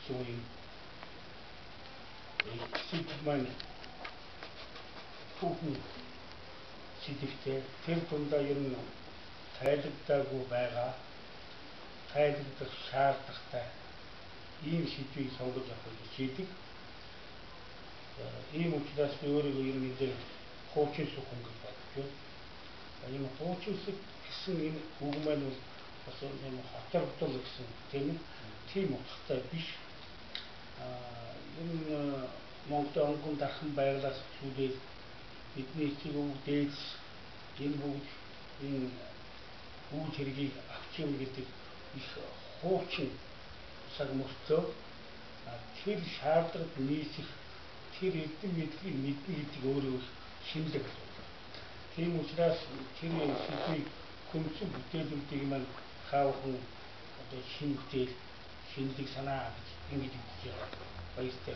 гэсэн үеийн сэдв маань түүхэн сэдвтэй тэр дундаа ер нь тайлбардаагүй байгаа тайлбарлах шаардлагатай ийм сэдвийг сонгож авах гэж шийдэг. Ийм учраас би өөрийгөө ер нь энэ хуучин сүхэн гэж бодож байна. Энэ хуучин сүх гэсэн энэ үг маань бол бас энэ хотордол гэсэн тийм утгатай биш. Энэ Монголын онгон дархан байглаас зүйлээд бидний эцэг өвөг дээдс энэ бүгд энэ үйл хэргийг авч явна гэдэг их хуучин цаг мөртөө тэр шаардлагад нийцэх тэр эрдэм мэдлэгийг мэднэ гэдэг өөрөө шинэлэг асуудал. Тийм учраас тэр сэдвийг хөмсөн бүтээлүүдийг маань хаавхан одоо шинэ бүтээл шинэлэг санаа гэж ингэж үзэж байгаа баяртай.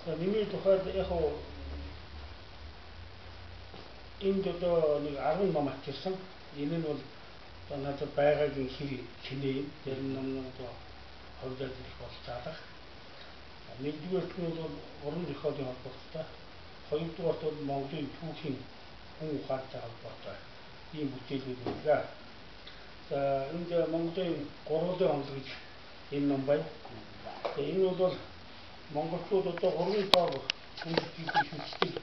За миний тухайд яг энд одоо нэг 10 ном авчирсан. Энэ нь бол надад байгаагийн хэр хинээ тэр ном одоо ховдод их болцаалах. Нэгдүгээрт нь бол уран зохиолын холбоотой. Хоёрдугаарт бол Монголын түүхийн хүн ухаантай холбоотой ийм бүтээлүүд байна. За энд Монголын гурван онол гэж энэ ном байна. Энэ бол монголчууд одоо 3 тоо хүндэтгэл шүтдэг